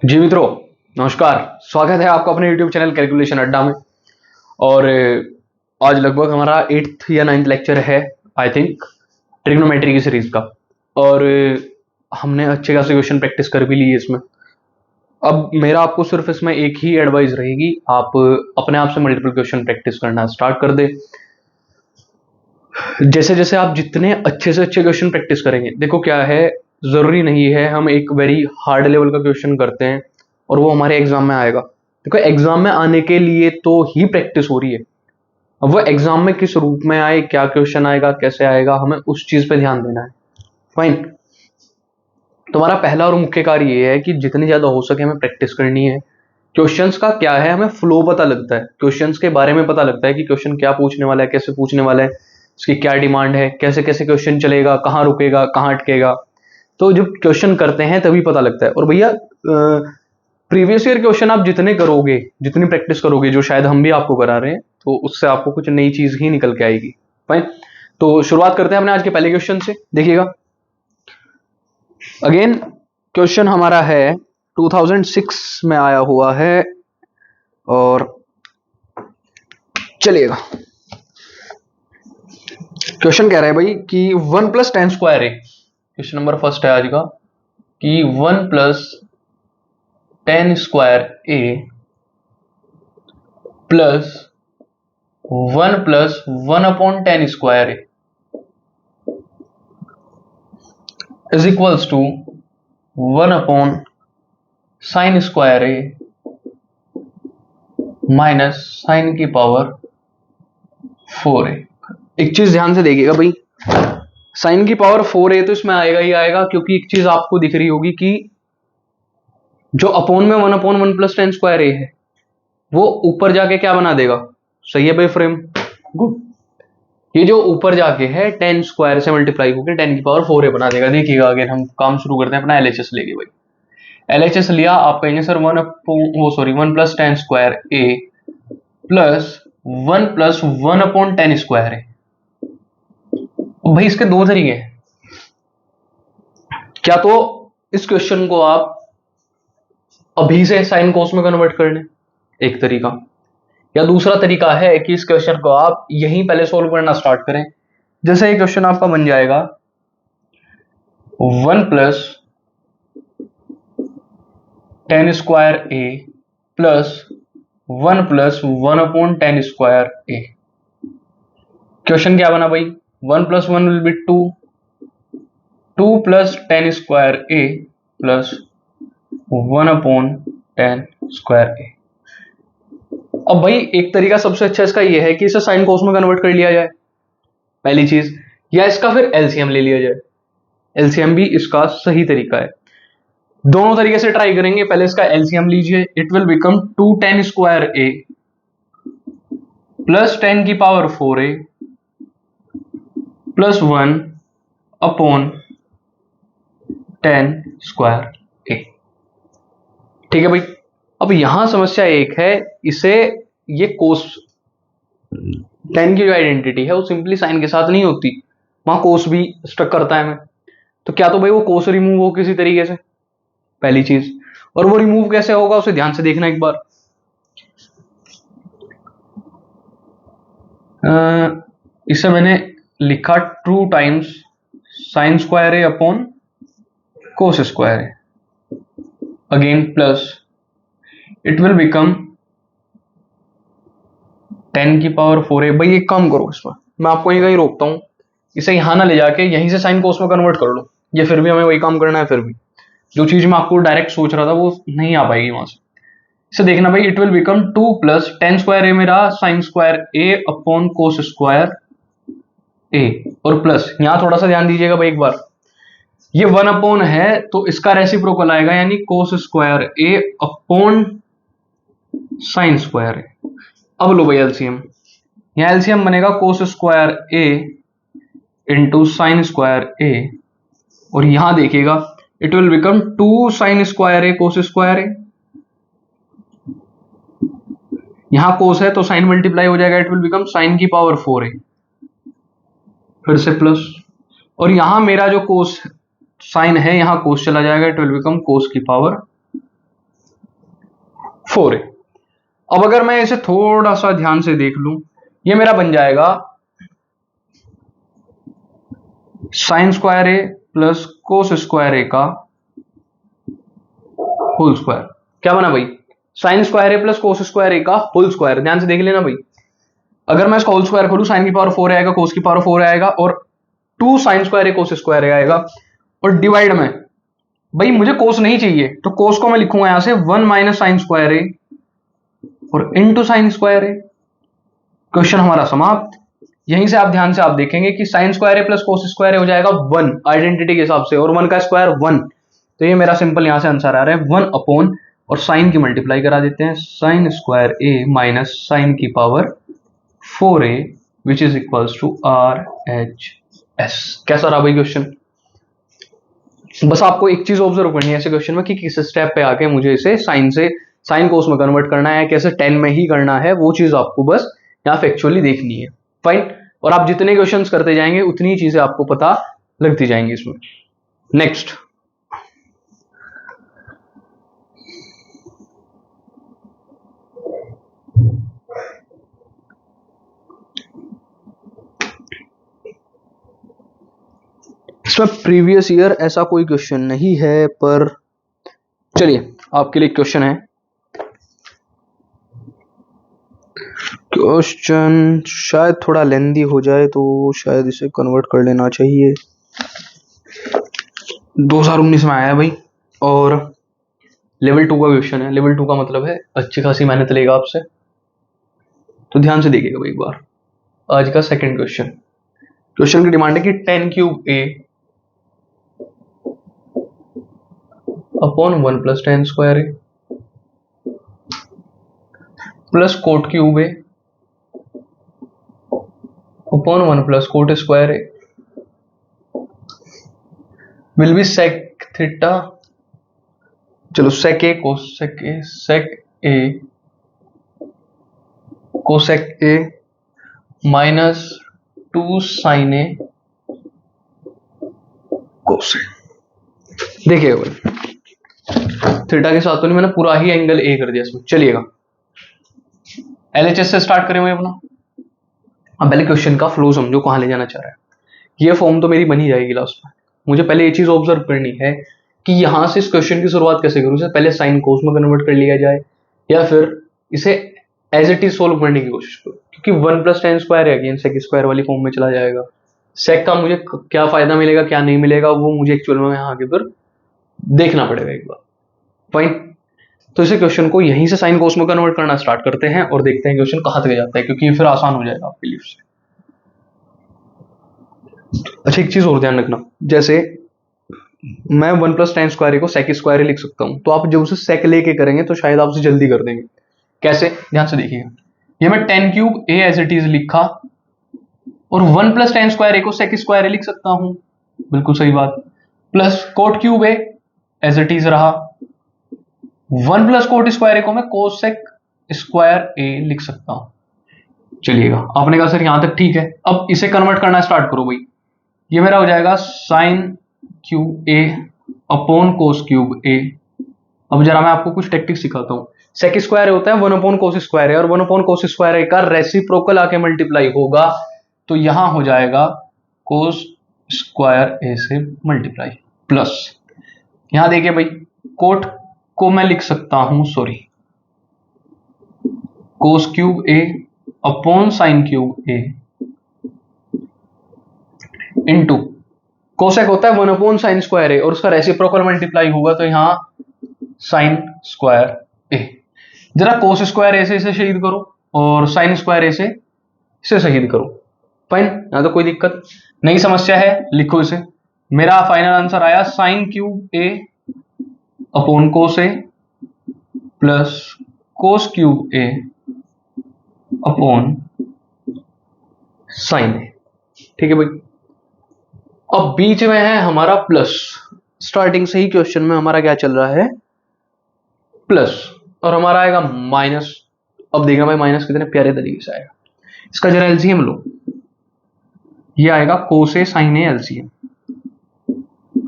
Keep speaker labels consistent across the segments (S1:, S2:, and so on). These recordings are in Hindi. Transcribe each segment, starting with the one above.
S1: जी मित्रों, नमस्कार। स्वागत है आपका अपने YouTube चैनल कैलकुलेशन अड्डा में। और आज लगभग हमारा 8th या 9th लेक्चर है, आई थिंक, ट्रिग्नोमेट्री की सीरीज का। और हमने अच्छे खासे क्वेश्चन प्रैक्टिस कर भी लिए इसमें। अब मेरा आपको सिर्फ इसमें एक ही एडवाइस रहेगी, आप अपने आप से मल्टीपल क्वेश्चन प्रैक्टिस करना स्टार्ट कर दे। जैसे जैसे आप जितने अच्छे से अच्छे क्वेश्चन प्रैक्टिस करेंगे, देखो क्या है, जरूरी नहीं है हम एक वेरी हार्ड लेवल का क्वेश्चन करते हैं और वो हमारे एग्जाम में आएगा। देखो एग्जाम में आने के लिए तो ही प्रैक्टिस हो रही है। अब वो एग्जाम में किस रूप में आए, क्या क्वेश्चन आएगा, कैसे आएगा, हमें उस चीज पे ध्यान देना है। फाइन। तुम्हारा पहला और मुख्य कार्य ये है कि जितनी ज्यादा हो सके हमें प्रैक्टिस करनी है। क्वेश्चंस का क्या है, हमें फ्लो पता लगता है, क्वेश्चंस के बारे में पता लगता है कि क्वेश्चन क्या पूछने वाला है, कैसे पूछने वाला है, इसकी क्या डिमांड है, कैसे कैसे क्वेश्चन चलेगा, कहाँ रुकेगा, कहाँ अटकेगा। तो जब क्वेश्चन करते हैं तभी पता लगता है। और भैया प्रीवियस ईयर क्वेश्चन आप जितने करोगे, जितनी प्रैक्टिस करोगे, जो शायद हम भी आपको करा रहे हैं, तो उससे आपको कुछ नई चीज ही निकल के आएगी। फाइन। तो शुरुआत करते हैं अपने आज के पहले क्वेश्चन से। देखिएगा, अगेन क्वेश्चन हमारा है 2006 में आया हुआ है और चलिएगा। क्वेश्चन कह रहा है भाई कि 1 + 10² है। क्वेश्चन नंबर फर्स्ट है आज का कि 1 + 10² plus 1 + 1/10² is equals to 1/sin² minus sine की पावर 4a। एक चीज ध्यान से देखिएगा भाई, साइन की पावर 4a तो इसमें आएगा ही आएगा, क्योंकि एक चीज आपको दिख रही होगी कि जो अपोन में 1/1 + 10² है वो ऊपर जाके क्या बना देगा। सही है भाई फ्रेम, गुड। ये जो ऊपर जाके है 10² से मल्टीप्लाई होकर 10 की पावर 4a बना देगा। देखिएगा, अगर हम काम शुरू करते हैं अपना एलएचएस लेके। भाई एलएचएस लिया, आप कहेंगे सर 1 + 10² प्लस 1 + 1/10² है। भाई इसके दो तरीके हैं। क्या तो इस क्वेश्चन को आप अभी से साइन कोस में कन्वर्ट कर लें, एक तरीका, या दूसरा तरीका है कि इस क्वेश्चन को आप यहीं पहले सोल्व करना स्टार्ट करें। जैसे ये क्वेश्चन आपका बन जाएगा 1 + 10² प्लस 1 + 1/10²। क्वेश्चन क्या बना भाई, 1 + 1 विल बी 2, 2 + 10² प्लस 1/10²। अब भाई एक तरीका सबसे अच्छा इसका यह है कि इसे साइन कोस में कन्वर्ट कर लिया जाए, पहली चीज, या इसका फिर एलसीएम ले लिया जाए। एलसीएम भी इसका सही तरीका है। दोनों तरीके से ट्राई करेंगे। पहले इसका एलसीएम लीजिए, इट विल बिकम 2 10² प्लस 10 की पावर 4a प्लस 1/10²। ठीक है भाई। अब यहां समस्या एक है, इसे ये कोस 10 की जो आइडेंटिटी है वो सिंपली साइन के साथ नहीं होती, वहां कोस भी स्टक करता है हमें। तो क्या तो भाई वो कोस रिमूव हो किसी तरीके से, पहली चीज। और वो रिमूव कैसे होगा उसे ध्यान से देखना एक बार। इसे मैंने लिखा 2 times sin² upon cos², again plus it will become 10 की पावर 4a। भाई एक काम करो, इसमें मैं आपको यहीं कहीं रोकता हूं, इसे यहां ना ले जाके यहीं से साइन कोस में कन्वर्ट कर लो। ये फिर भी हमें वही काम करना है, फिर भी जो चीज मैं आपको डायरेक्ट सोच रहा था वो नहीं आ पाएगी वहां से। इसे देखना भाई, इट विल बिकम 2 + 10² मेरा sin² अपॉन cos² और प्लस यहां थोड़ा सा ध्यान दीजिएगा भाई एक बार, ये 1 है तो इसका रेसिप्रोकल आएगा, यानी cos² अपॉन sin²। अब लो भाई एलसीएम, यहां एलसीएम बनेगा cos² इंटू sin²। और यहां देखिएगा, it will become 2 sin² cos²। यहां कोस है तो साइन मल्टीप्लाई हो जाएगा, इट विल बिकम साइन की पावर 4a, फिर से प्लस। और यहां मेरा जो कोस साइन है, यहां कोस चला जाएगा, इट विल बिकम कोस की पावर 4a। अब अगर मैं इसे थोड़ा सा ध्यान से देख लूं, ये मेरा बन जाएगा sign square a plus cos square a का होल स्क्वायर। क्या बना भाई? Sign square a plus cos square a का होल स्क्वायर। ध्यान से देख लेना भाई, अगर मैं इसका होल स्क्वायर खोलूं साइन की पावर 4 आएगा, कोस की पावर 4 आएगा और 2 sine square a cos square ए आएगा, और डिवाइड में भाई मुझे कोस नहीं चाहिए तो कोस को मैं लिखूंगा यहां से 1 माइनस साइन स्क्वायर ए और इनटू साइन स्क्वायर ए। क्वेश्चन हमारा समाप्त। यहीं से आप ध्यान से आप देखेंगे कि sign square a plus cos square ए हो जाएगा 1 आइडेंटिटी के हिसाब से, और 1 का स्क्वायर 1, तो ये मेरा सिंपल यहां से आंसर आ रहा है 1 अपॉन, और साइन की मल्टीप्लाई करा देते हैं, sine square a minus sine की power 4a which is equals to RHS। कैसा रहा भाई क्वेश्चन? बस आपको एक चीज ऑब्जर्व करनी है ऐसे क्वेश्चन में कि किस स्टेप पे आके मुझे इसे साइन से साइन कोस में कन्वर्ट करना है, कैसे 10 में ही करना है, वो चीज आपको बस यहाँ फैक्चुअली देखनी है। फाइन। और आप जितने क्वेश्चंस करते जाएंगे उतनी चीजें आपको पता लगती जाएंगी इसमें। नेक्स्ट, इसमें प्रीवियस ईयर ऐसा कोई क्वेश्चन नहीं है, पर चलिए आपके लिए क्वेश्चन है। क्वेश्चन शायद थोड़ा लेंदी हो जाए तो शायद इसे कन्वर्ट कर लेना चाहिए। 2019 में आया है भाई, और लेवल 2 का क्वेश्चन है। लेवल 2 का मतलब है अच्छी खासी मेहनत लेगा आपसे, तो ध्यान से देखिएगा भाई एक बार। आज का सेकंड क्वेश्चन, क्वेश्चन की डिमांड है कि 10 cube a upon 1 plus 10 square a plus cot cube a upon 1 plus cot square a will be sec theta, चलो sec a cosec a, sec a cosec a minus 2 sine a cosec. देखिएगा भाई, थीटा के साथ तो नहीं, मैंने पूरा ही एंगल ए कर दिया इसमें। चलिएगा एलएचएस से स्टार्ट करें भाई अपना। अब पहले क्वेश्चन का फ्लो समझो, कहां ले जाना चाह रहा है। ये फॉर्म तो मेरी बन ही जाएगी लास्ट में। मुझे पहले ये चीज ऑब्जर्व करनी है कि यहां से इस क्वेश्चन की शुरुआत कैसे करूं। इसे पहले साइन कोस में कन्वर्ट कर लिया जाए, या फिर इसे एज इट इज सोल्व करने की कोशिश करो, क्योंकि 1 प्लस 10 स्क्वायर है, अगेन सेक स्क्वायर वाली फॉर्म में चला जाएगा। सेक का मुझे क्या फायदा मिलेगा क्या नहीं मिलेगा वो मुझे एक्चुअल में यहाँ आगे फिर देखना पड़ेगा एक बार। फाइन। तो इसे क्वेश्चन को यहीं से साइन कोस में कन्वर्ट करना स्टार्ट करते हैं और देखते हैं क्वेश्चन कहां तक जाता है, क्योंकि फिर आसान हो जाएगा आपके लिए उससे। अच्छा, एक चीज और ध्यान रखना, जैसे मैं 1 प्लस 10 स्क्वायर को सेक स्क्वायर लिख सकता हूं, तो आप जब उसे सेक लेके करेंगे तो शायद आप उसे जल्दी कर देंगे। कैसे? ध्यान से देखिएगा, ये मैं 10 cube a as it is लिखा, और 1 प्लस 10 स्क्वायर ए को सेक स्क्वायर ए लिख सकता हूं, बिल्कुल सही बात, plus cot cube a as it is रहा, 1 प्लस कोट स्क्वायर ए को मैं कोसेक स्क्वायर ए लिख सकता हूं। चलिएगा, आपने कहा सर यहां तक ठीक है, अब इसे कन्वर्ट करना स्टार्ट करो भाई। ये मेरा हो जाएगा sine cube a upon cos cube ए। अब जरा मैं आपको कुछ टेक्टिक सिखाता हूं। सेक स्क्वायर होता है 1 अपॉन कोस स्क्वायर ए, और 1 अपॉन कोस स्क्वायर ए का रेसिप्रोकल आके मल्टीप्लाई होगा, तो यहां हो जाएगा कोस स्क्वायर ए से मल्टीप्लाई प्लस, यहां देखिए भाई, कोट को मैं लिख सकता हूं, sorry, cos cube a upon sine cube A into cosec होता है 1 अपॉन साइन स्क्वायर ए, और उसका रेसिप्रोकल मल्टीप्लाई होगा, तो यहां साइन स्क्वायर ए। जरा कोस स्क्वायर ए से इसे शहीद करो और साइन स्क्वायर ए से इसे शहीद करो। फाइन, यहां तो कोई दिक्कत नहीं, समस्या है, लिखो इसे। मेरा फाइनल आंसर आया sine cube a upon cos A plus cos cube a upon sine ए। ठीक है भाई। अब बीच में है हमारा प्लस, स्टार्टिंग से ही क्वेश्चन में हमारा क्या चल रहा है, प्लस, और हमारा आएगा माइनस। अब देखना भाई माइनस कितने प्यारे तरीके से आएगा। इसका जरा एलसीएम लो, ये आएगा कोस ए साइन ए एलसीएम,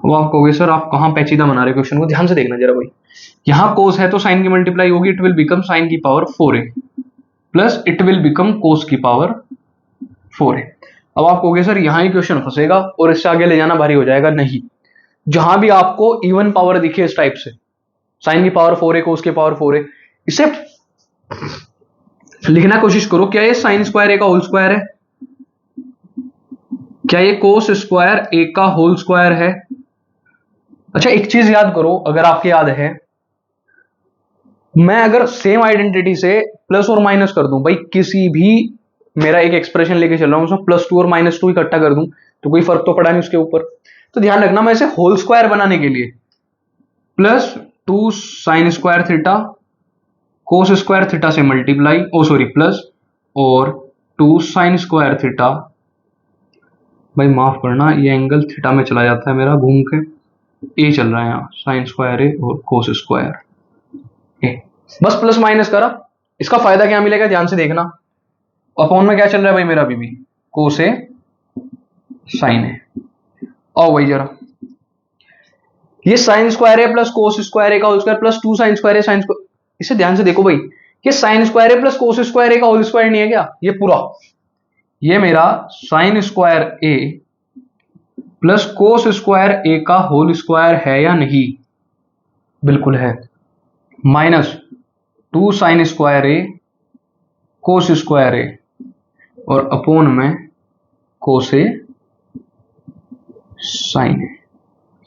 S1: वो आप कहोगे सर आप कहाँ पेचीदा बना रहे क्वेश्चन को, ध्यान से देखना जरा भाई। यहाँ कोस है तो साइन की मल्टीप्लाई होगी, इट विल बिकम साइन की power 4a plus it will become cos की पावर 4a। अब आप कहोगे सर यहाँ ही क्वेश्चन फंसेगा और इससे आगे ले जाना भारी हो जाएगा। नहीं, जहां भी आपको इवन पावर दिखे इस टाइप से, साइन की पावर 4a कोस की पावर 4a, इसे लिखना कोशिश करो। क्या ये साइन स्क्वायर ए का होल स्क्वायर है? क्या ये कोस स्क्वायर ए का होल स्क्वायर है? अच्छा एक चीज याद करो, अगर आपको याद है, मैं अगर सेम आइडेंटिटी से प्लस और माइनस कर दूं भाई, किसी भी मेरा एक एक्सप्रेशन लेके चल रहा हूं उसमें +2 और -2 इकट्ठा कर दूं तो कोई फर्क तो पड़ा नहीं उसके ऊपर। तो ध्यान रखना, मैं इसे होल स्क्वायर बनाने के लिए +2 sine square theta cos square theta से मल्टीप्लाई, ओ सॉरी प्लस, और 2 साइन स्क्वायर थीटा, भाई माफ करना ये एंगल थीटा में चला जाता है मेरा घूम के, ए चल रहा है यहाँ, साइन स्क्वायर ए और कोस स्क्वायर ए, बस प्लस माइनस करा। इसका फायदा क्या मिलेगा ध्यान से देखना, अपॉन में क्या चल रहा है भाई मेरा अभी भी, कोस ए साइन ए। आओ भाई जरा, ये sine square a plus cos square a का whole square plus 2 sine square a sine square, इसे ध्यान से देखो भाई, ये sine square a plus cos square a का होल स्क्वायर नहीं है क्या? ये पूरा, ये मेरा sine square a plus cos square a का होल स्क्वायर है या नहीं? बिल्कुल है। Minus 2 sine square a cos square ए और अपोन में कोस ए साइन ए।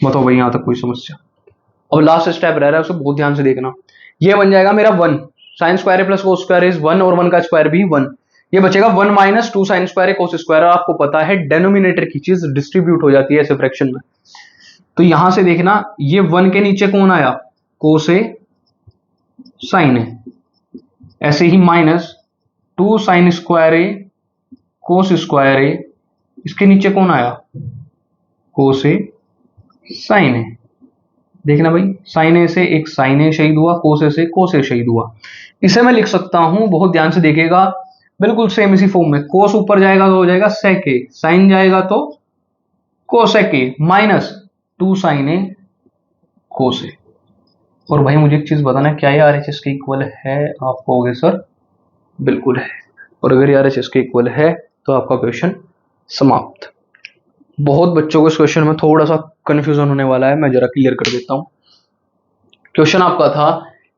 S1: बताओ भाई यहां तक कोई समस्या? अब लास्ट स्टेप रह रहा है, उसे बहुत ध्यान से देखना। ये बन जाएगा मेरा 1 sign square a plus cos square is 1 और 1 का स्क्वायर भी 1, ये बचेगा 1 minus 2 sine square a cos square. आपको पता है डेनोमिनेटर की चीज डिस्ट्रीब्यूट हो जाती है ऐसे फ्रैक्शन में, तो यहां से देखना ये 1 के नीचे कौन आया, कोस ए साइन ए, ऐसे ही minus 2 sine square a cos square ए, इसके नीचे कौन आया, कोस ए साइन ए। देखना भाई, साइन ए से एक साइन ए शहीद हुआ, कोस ए से कोस ए शहीद हुआ। इसे मैं लिख सकता हूं, बहुत ध्यान से देखिएगा, बिल्कुल सेम इसी फॉर्म में, कोस ऊपर जाएगा तो हो जाएगा सेक ए, साइन जाएगा तो cosec a, minus 2 sine a cos ए। और भाई मुझे एक चीज बताना है, क्या ये आरएचएस के इक्वल है? आप कहोगे सर बिल्कुल है, और अगर ये आरएचएस के इक्वल है तो आपका क्वेश्चन समाप्त। बहुत बच्चों को इस क्वेश्चन में थोड़ा सा कंफ्यूजन होने वाला है, मैं जरा क्लियर कर देता हूं। क्वेश्चन आपका था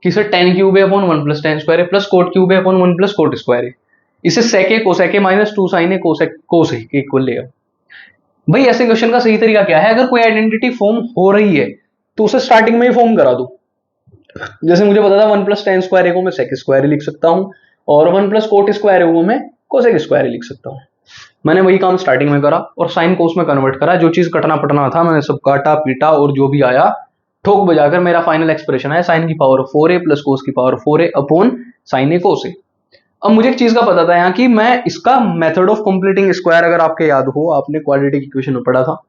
S1: कि sir tan cube a upon 1 plus tan square a plus cot cube a upon 1 plus cot square ए, इसे सेक a cosec a minus 2 sine a cos ए के इक्वल लेगा। भाई ऐसे क्वेश्चन का सही तरीका क्या है? अगर कोई आइडेंटिटी फॉर्म हो रही है तो उसे स्टार्टिंग में ही फॉर्म करा दो। जैसे मुझे पता था 1 प्लस tan स्क्वायर ए को मैं सेक स्क्वायर लिख सकता हूं और 1 प्लस कोट स्क्वायर ए को मैं कोसेक स्क्वायर लिख सकता हूं। मैंने वही काम स्टार्टिंग में करा और साइन कोस में कन्वर्ट करा, जो चीज कटना पटना था मैंने सब काटा पीटा और जो भी आया ठोक बजाकर मेरा फाइनल एक्सप्रेशन है साइन की पावर 4a प्लस कोस की power 4a upon sine a cos ए। अब मुझे एक चीज का पता था यहाँ की, मैं इसका मेथड ऑफ कंप्लीटिंग स्क्वायर, अगर आपके याद हो, आपने क्वाड्रेटिक इक्वेशन में पढ़ा था,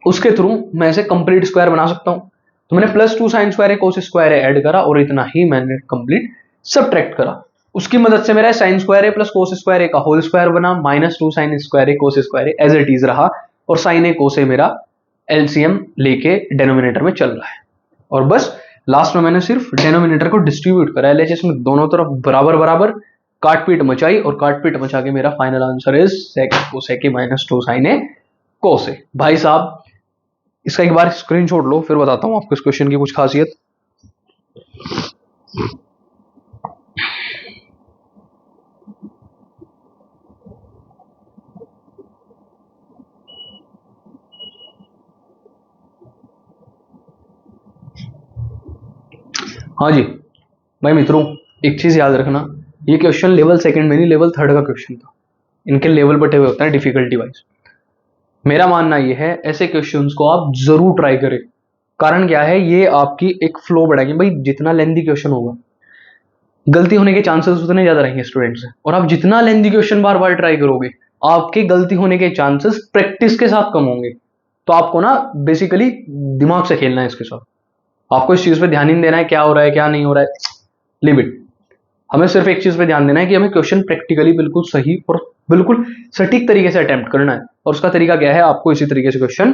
S1: उसके थ्रू मैं इसे कंप्लीट स्क्वायर बना सकता हूं। तो मैंने +2 sine square a cos square A add करा और इतना ही मैंने कंप्लीट सब्ट्रैक्ट करा। उसकी मदद से मेरा sine square a plus cos square a का होल स्क्वायर बना, -2 sine square a cos square a as it is रहा, और साइन ए कोस ए मेरा एलसीएम लेके डेनोमिनेटर में चल रहा है। और बस लास्ट में मैंने सिर्फ डेनोमिनेटर को डिस्ट्रीब्यूट करा, एलएचएस में दोनों तरफ बराबर बराबर काटपीट मचाई, और काटपीट मचा के मेरा final answer is sec cosec a -2 sine a cos a. भाई साहब इसका एक बार स्क्रीनशॉट लो, फिर बताता हूं आपको इस क्वेश्चन की कुछ खासियत। हाँ जी भाई मित्रों, एक चीज याद रखना, ये क्वेश्चन लेवल सेकंड में नहीं लेवल थर्ड का क्वेश्चन था। इनके लेवल बटे हुए होते हैं डिफिकल्टी वाइज। मेरा मानना ये है ऐसे क्वेश्चंस को आप जरूर ट्राई करें। कारण क्या है, ये आपकी एक फ्लो बढ़ाएगी। भाई जितना लेंथी क्वेश्चन होगा गलती होने के चांसेस उतने ज्यादा रहेंगे स्टूडेंट से, और आप जितना लेंथी क्वेश्चन बार बार ट्राई करोगे आपके गलती होने के चांसेस प्रैक्टिस के साथ कम होंगे। तो आपको ना बेसिकली दिमाग से खेलना है इसके साथ, आपको इस चीज पे ध्यान ही नहीं देना है क्या हो रहा है क्या नहीं हो रहा है, लिव इट। हमें सिर्फ एक चीज पे ध्यान देना है कि हमें क्वेश्चन प्रैक्टिकली बिल्कुल सही और बिल्कुल सटीक तरीके से अटेम्प्ट करना है, और उसका तरीका क्या है, आपको इसी तरीके से क्वेश्चन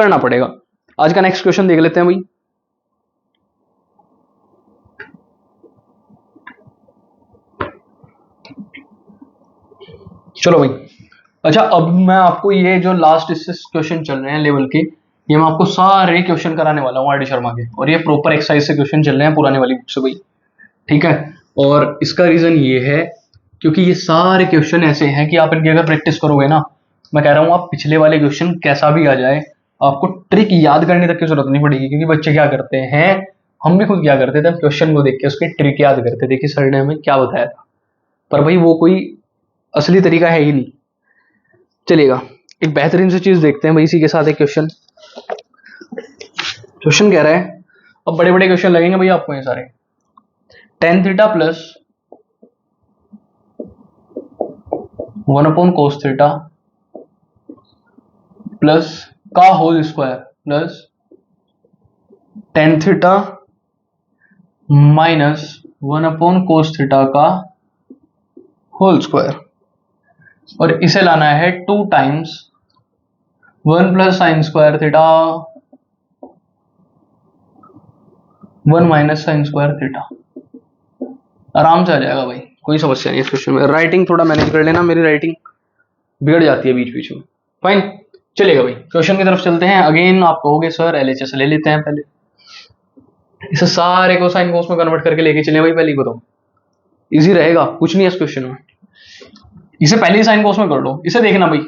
S1: करना पड़ेगा। आज का नेक्स्ट क्वेश्चन देख लेते हैं भाई। चलो भाई, अच्छा अब मैं आपको ये जो लास्ट इससे क्वेश्चन चल रहे हैं लेवल के, ये मैं आपको सारे क्वेश्चन कराने वाला हूँ आर डी शर्मा के, और ये प्रॉपर एक्सरसाइज से क्वेश्चन चल रहे हैं पुराने वाली बुक से भाई, ठीक है। और इसका रीजन ये है क्योंकि ये सारे क्वेश्चन ऐसे हैं कि आप इनकी अगर प्रैक्टिस करोगे ना, मैं कह रहा हूँ आप पिछले वाले क्वेश्चन कैसा भी आ जाए आपको ट्रिक याद करने तक की जरूरत नहीं पड़ेगी, क्योंकि बच्चे क्या करते हैं, हम भी खुद क्या करते थे, हम क्वेश्चन को देख के उसके ट्रिक याद करते थे कि सर ने हमें क्या बताया था, पर भाई वो कोई असली तरीका है ही नहीं। चलिएगा एक बेहतरीन सी चीज देखते हैं भाई इसी के साथ एक क्वेश्चन। क्वेश्चन कह रहा है, अब बड़े बड़े क्वेश्चन लगेंगे भाई आपको ये सारे, tan theta plus 1/cos theta plus का whole square plus tan theta minus 1/cos theta का होल स्क्वायर, और इसे लाना है 2 times 1 plus sine square theta 1 minus sine square theta. आराम से आ जाएगा भाई, कोई समस्या नहीं इस क्वेश्चन में। राइटिंग थोड़ा मैनेज कर लेना, मेरी राइटिंग बिगड़ जाती है बीच बीच में। फाइन, चलेगा भाई क्वेश्चन की तरफ चलते हैं। अगेन आप कहोगे सर एलएचएस ले लेते हैं पहले, इसे सारे को साइन कोस में कन्वर्ट करके लेके चले भाई, पहले बताओ इजी रहेगा, कुछ नहीं है इस क्वेश्चन में। इसे पहले ही साइन कोस में कर लो। इसे देखना भाई,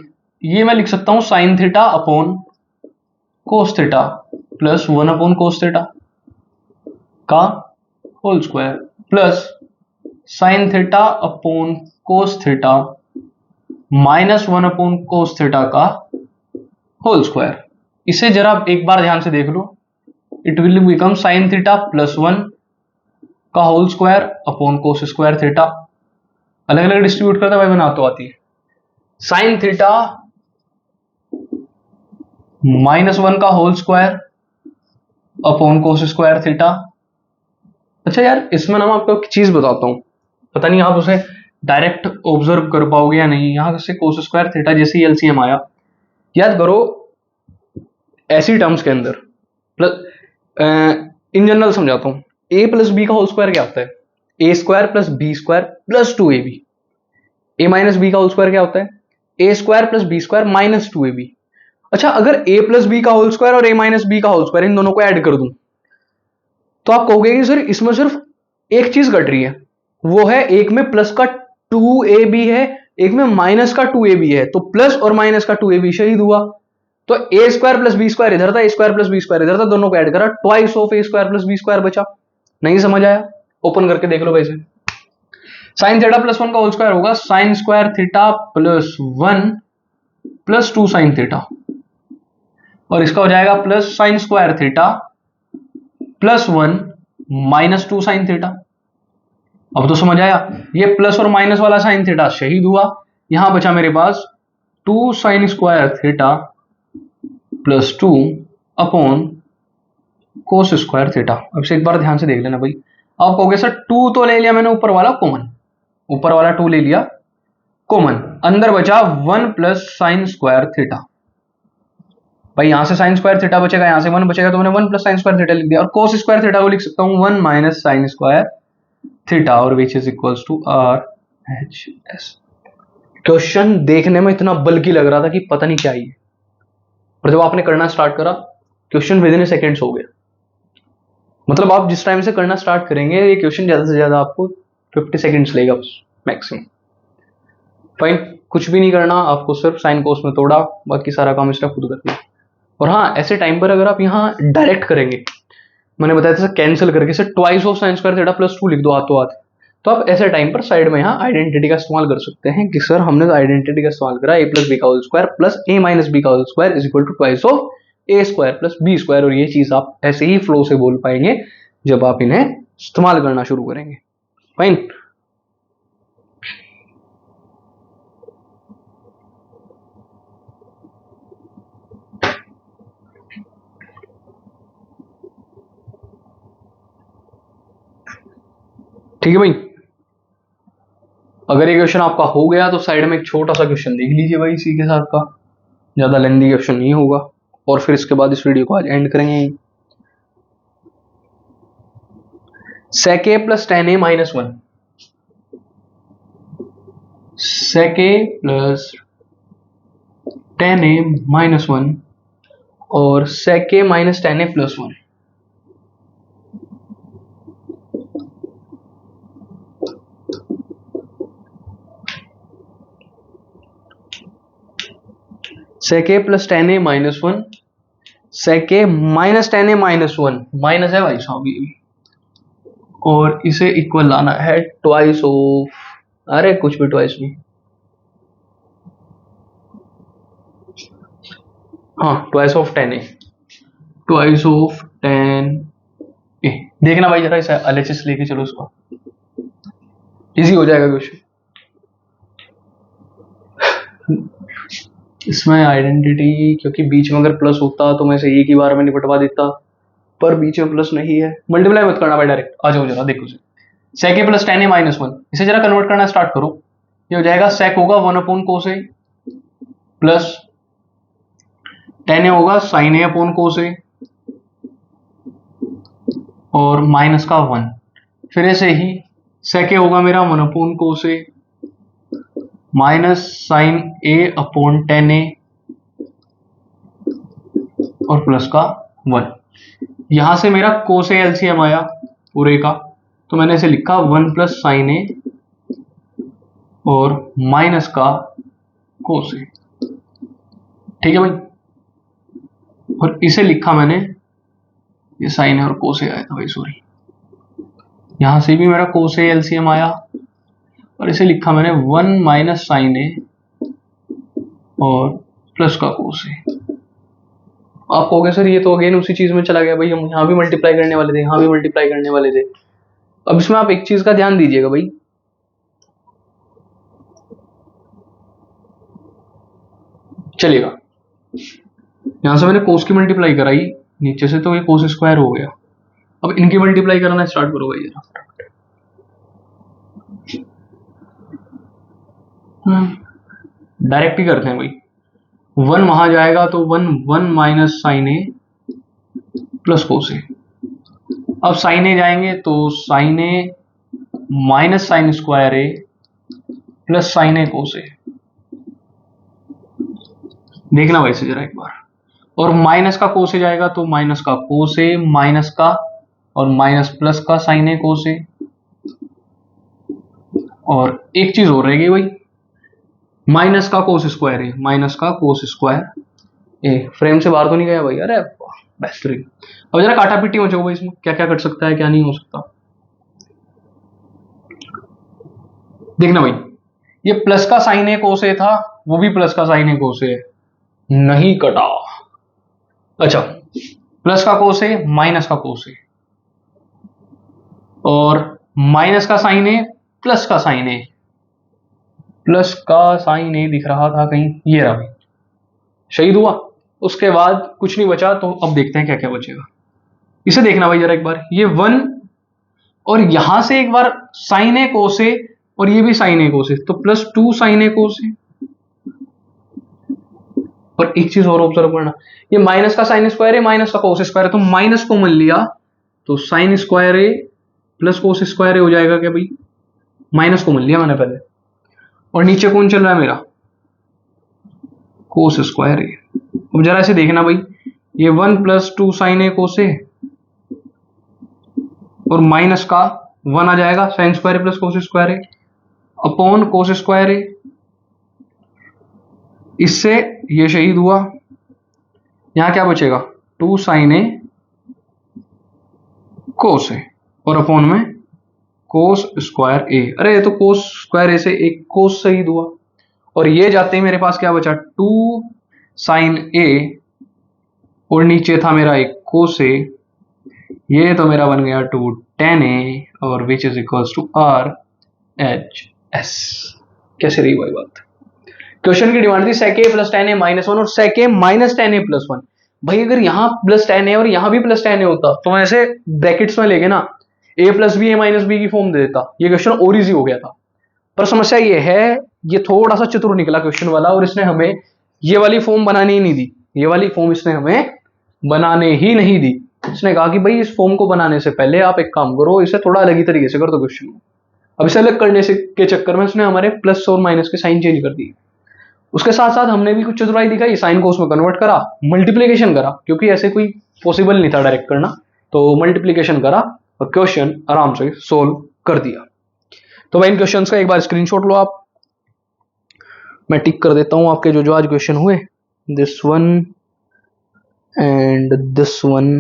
S1: ये मैं लिख सकता हूं sine theta upon cos theta plus 1/cos theta का whole square plus sine theta upon cos theta minus 1/cos theta का होल स्क्वायर। इसे जरा एक बार ध्यान से देख लो, it will become sine theta plus 1 का whole square upon cos square theta. अलग अलग डिस्ट्रीब्यूट करता भाई बना तो आती है, साइन थीटा -1 का whole square upon cos square theta. अच्छा यार इसमें ना मैं आपको एक चीज बताता हूं, पता नहीं आप उसे डायरेक्ट ऑब्जर्व कर पाओगे या नहीं। यहां से कोस स्क्वायर थीटा जैसे ही एलसीएम आया, याद करो ऐसी टर्म्स के अंदर प्लस इन जनरल समझाता हूं, ए प्लस बी का होल स्क्वायर क्या होता है, a square plus B square plus 2ab। A minus B का होल स्क्वायर क्या होता है, a square plus B square minus 2ab। अच्छा अगर ए प्लस बी का होल स्क्वायर और ए माइनस बी का होल स्क्वायर इन दोनों को ऐड कर दूं, तो आप कहोगे कि सर इसमें सिर्फ एक चीज घट रही है, वो है एक में प्लस का 2ab है, एक में माइनस का 2ab है, तो प्लस और माइनस का 2ab शहीद हुआ। तो a square plus B square इधर था, a square plus B square इधर था, दोनों को ऐड करा, twice of A square plus B square बचा। नहीं समझ आया, ओपन करके देख लो वैसे। साइन थीटा प्लस 1 का होल स्क्वायर होगा sign square theta plus 1 plus 2 sine theta, और इसका हो जाएगा plus sine square theta plus 1 minus 2 sine theta. अब तो समझ आया, ये प्लस और माइनस वाला साइन थीटा शहीद हुआ, यहां बचा मेरे पास 2 sine square theta plus 2 upon cos square theta. अब से एक बार ध्यान से देख लेना भाई, आप कहोगे सर 2 तो ले लिया मैंने ऊपर वाला कॉमन, ऊपर वाला 2 ले लिया कॉमन, अंदर बचा 1 प्लस साइन स्क्वायर थीटा। भाई यहां से साइन स्क्वायर थीटा बचेगा, यहां से 1 बचेगा, तो मैंने 1 प्लस साइन स्क्वायर थीटा लिख दिया, और कोस स्क्वायर थीटा को लिख सकता हूं 1 माइनस साइन स्क्वायर थीटा, और which is equals to RHS। Question देखने में इतना बल्कि लग रहा था कि पता नहीं क्या ही है, पर जब आपने करना स्टार्ट करा क्वेश्चन विद इन सेकेंड्स हो गया। मतलब आप जिस टाइम से करना स्टार्ट करेंगे ये क्वेश्चन ज्यादा से ज्यादा आपको 50 सेकेंड्स लेगा बस मैक्सिमम। फाइन, कुछ भी नहीं करना आपको, सिर्फ साइन कोस में तोड़ा, बाकी सारा काम इसका खुद करना। और हाँ ऐसे टाइम पर अगर आप यहाँ डायरेक्ट करेंगे, मैंने बताया था कैंसिल करके से twice of sine square theta plus 2 लिख दो हाथों हाथ, तो आप ऐसे टाइम पर साइड में यहाँ आइडेंटिटी का इस्तेमाल कर सकते हैं कि सर हमने तो आइडेंटिटी का इस्तेमाल करा, ए प्लस बी का whole square plus A minus B का whole square is equal to twice of A square plus B square. और ये चीज आप ऐसे ही फ्लो से बोल पाएंगे जब आप इन्हें इस्तेमाल करना शुरू करेंगे। फाइन, ठीक है भाई। अगर ये क्वेश्चन आपका हो गया तो साइड में एक छोटा सा क्वेश्चन देख लीजिए भाई इसी के साथ का, ज्यादा लेंथी क्वेश्चन नहीं होगा। और फिर इसके बाद इस वीडियो को आज एंड करेंगे। sec a plus ten A minus one, sec a plus ten A minus one और sec a minus ten A plus one. sec a plus ten A minus one, sec a minus ten A minus one, minus है भाई साहब ये भी, और इसे इक्वल लाना है ट्वाइस ऑफ, अरे कुछ भी ट्वाइस नहीं, हाँ twice of ten a, twice of ten a. देखना भाई जरा इसे एलएचएस लेके चलो, उसका इजी हो जाएगा क्वेश्चन। इसमें आइडेंटिटी, क्योंकि बीच में अगर प्लस होता तो मैं इसे एक ही बार में निपटवा देता, पर बीच में प्लस नहीं है। मल्टीप्लाई मत करना भाई, डायरेक्ट आ जाओ जरा देखो। sec a plus ten A minus one, इसे जरा कन्वर्ट करना स्टार्ट करो। ये हो जाएगा sec होगा वन अपॉन कोस ए प्लस टेन ए होगा साइन ए अपॉन कोस ए और माइनस का वन। फिर ऐसे ही sec a होगा मेरा one upon cos A minus sign A upon ten A और प्लस का वन। यहां से मेरा कोस ए एलसीएम आया पूरे का, तो मैंने इसे लिखा वन प्लस साइन ए और माइनस का कोस ए, ठीक है भाई। और इसे लिखा मैंने, ये साइन ए और कोस ए आया था भाई, सॉरी, यहां से भी मेरा कोस ए एलसीएम आया और इसे लिखा मैंने वन माइनस साइन ए और प्लस का कोस ए। आप कहोगे सर ये तो अगेन उसी चीज में चला गया भाई, हम यहाँ भी मल्टीप्लाई करने वाले थे, यहाँ भी मल्टीप्लाई करने वाले थे। अब इसमें आप एक चीज का ध्यान दीजिएगा भाई, चलिएगा यहां से मैंने कोस की मल्टीप्लाई कराई नीचे से, तो ये कोस स्क्वायर हो गया। अब इनकी मल्टीप्लाई करना स्टार्ट करो भाई जरा, डायरेक्ट ही करते हैं भाई। वन वहां जाएगा तो वन वन माइनस साइन ए प्लस कोस ए। अब साइन ए जाएंगे तो sign A minus sine square a plus sign a cos ए। देखना भाई से जरा एक बार। और माइनस का कोस ए जाएगा तो माइनस का कोस ए माइनस का और माइनस प्लस का साइन ए कोस ए। और एक चीज और रहेगी भाई, माइनस का कोस स्क्वायर ए, माइनस का कोस स्क्वायर ए। फ्रेम से बाहर तो नहीं गया भाई, अरे बेहतरीन। अब जरा काटा पीटी हो जाओ भाई, इसमें क्या क्या कर सकता है क्या नहीं हो सकता। देखना भाई, ये प्लस का साइन ए कोस ए था, वो भी प्लस का साइन ए कोस ए नहीं कटा। अच्छा, प्लस का कोस ए माइनस का कोस ए और माइनस का साइन ए प्लस का साइन ए, प्लस का साइन ए दिख रहा था कहीं, ये रहा भाई, शहीद हुआ। उसके बाद कुछ नहीं बचा, तो अब देखते हैं क्या क्या बचेगा। इसे देखना भाई जरा एक बार, ये वन और यहां से एक बार साइन ए कोस ए और ये भी साइन ए कोस ए, तो plus two sign a cos ए। और एक चीज और ऑब्जर्व करना, ये माइनस का साइन स्क्वायर है माइनस का कोस स्क्वायर है, तो माइनस कॉमन लिया तो sign square a plus cos square ए हो जाएगा क्या भाई, माइनस कॉमन लिया मैंने पहले। और नीचे कौन चल रहा है मेरा, कोस स्क्वायर ए। अब जरा इसे देखना भाई, ये one plus two sign a cos ए और माइनस का वन आ जाएगा sign square a plus cos square A upon cos square ए। इससे ये शहीद हुआ, यहां क्या बचेगा, टू साइन ए कोस ए और अपॉन में कोस स्क्वायर ए। अरे ये तो कोस स्क्वायर ए से एक कोस शहीद हुआ। और ये जाते ही मेरे पास क्या बचा, टू साइन ए और नीचे था मेरा एक कोस ए, ये तो मेरा बन गया टू टेन ए और which is equals to R H S. कैसे रही भाई बात। क्वेश्चन की डिमांड थी sec a plus ten A minus one और sec a minus ten A plus one. भाई अगर यहाँ प्लस टेन ए और यहाँ भी प्लस टेन ए होता तो मैं ऐसे ब्रैकेट्स में लेके ना a plus B A minus B की फॉर्म दे देता, ये क्वेश्चन और इजी हो गया था। पर समस्या ये है, ये थोड़ा सा चतुर निकला क्वेश्चन वाला और इसने हमें ये वाली फॉर्म बनानी ही नहीं दी। ये वाली फॉर्म इसने हमें बनाने ही नहीं दी। इसने कहा कि भाई इस फॉर्म को बनाने से पहले आप एक काम करो, इसे थोड़ा अलग ही तरीके से कर दो क्वेश्चन को। अब इसे अलग करने से के चक्कर में उसने हमारे प्लस और माइनस के साइन चेंज कर दिए। उसके साथ साथ हमने भी कुछ चतुराई दिखाई, साइन को उसमें कन्वर्ट करा, मल्टीप्लीकेशन करा, क्योंकि ऐसे कोई पॉसिबल नहीं था डायरेक्ट करना, तो मल्टीप्लीकेशन करा और क्वेश्चन आराम से सोल्व कर दिया। तो भाई इन क्वेश्चंस का एक बार स्क्रीनशॉट लो आप, मैं टिक कर देता हूं आपके जो जो आज क्वेश्चन हुए, this one and this one.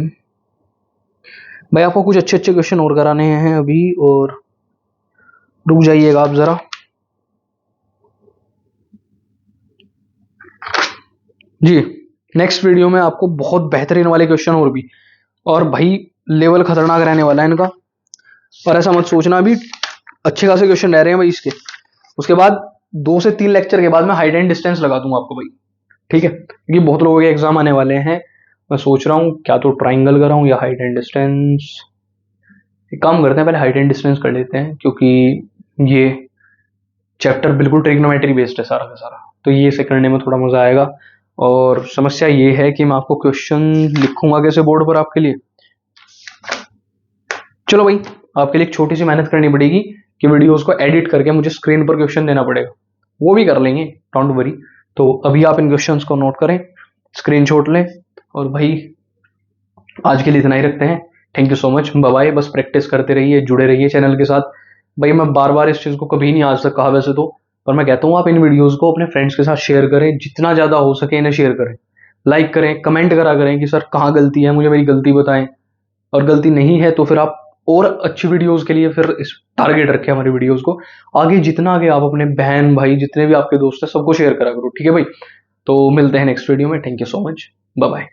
S1: भाई आपको कुछ अच्छे अच्छे क्वेश्चन और कराने हैं अभी, और रुक जाइएगा आप जरा। जी नेक्स्ट वीडियो में आपको बहुत बेहतरीन वाले क्वेश्चन और भाई लेवल खतरनाक रहने वाला है इनका, और ऐसा मत सोचना अभी अच्छे खासे क्वेश्चन रह रहे हैं भाई इसके। उसके बाद 2 से 3 लेक्चर के बाद मैं हाइट एंड डिस्टेंस लगा दूंगा आपको भाई, ठीक है, क्योंकि बहुत लोगों के एग्जाम आने वाले हैं। मैं सोच रहा हूँ क्या तो ट्राइंगल कराऊं या हाइट एंड डिस्टेंस। एक काम करते हैं, पहले हाइट एंड डिस्टेंस कर लेते हैं, क्योंकि ये चैप्टर बिल्कुल ट्रिग्नोमेट्री बेस्ड है सारा का सारा, तो ये इसे करने में थोड़ा मजा आएगा। और समस्या ये है कि मैं आपको क्वेश्चन लिखूंगा कैसे बोर्ड पर आपके लिए। चलो भाई आपके लिए एक छोटी सी मेहनत करनी पड़ेगी कि वीडियोस को एडिट करके मुझे स्क्रीन पर क्वेश्चन देना पड़ेगा, वो भी कर लेंगे, डोंट वरी। तो अभी आप इन क्वेश्चंस को नोट करें, स्क्रीनशॉट लें, और भाई आज के लिए इतना ही रखते हैं। Thank you so much, bye bye. बस प्रैक्टिस करते रहिए, जुड़े रहिए चैनल के साथ। भाई मैं बार बार इस चीज़ को कभी नहीं आज तक कहा वैसे तो, पर मैं कहता हूँ आप इन वीडियोस को अपने फ्रेंड्स के साथ शेयर करें, जितना ज़्यादा हो सके इन्हें शेयर करें, लाइक करें, कमेंट करा करें कि सर कहाँ गलती है, मुझे मेरी गलती बताएं, और गलती नहीं है तो फिर आप और अच्छी वीडियोस के लिए फिर इस टारगेट रखें हमारी वीडियोस को आगे, जितना आगे आप अपने बहन भाई जितने भी आपके दोस्त हैं सबको शेयर करा करो, ठीक है भाई। तो मिलते हैं नेक्स्ट वीडियो में, thank you so much, bye bye.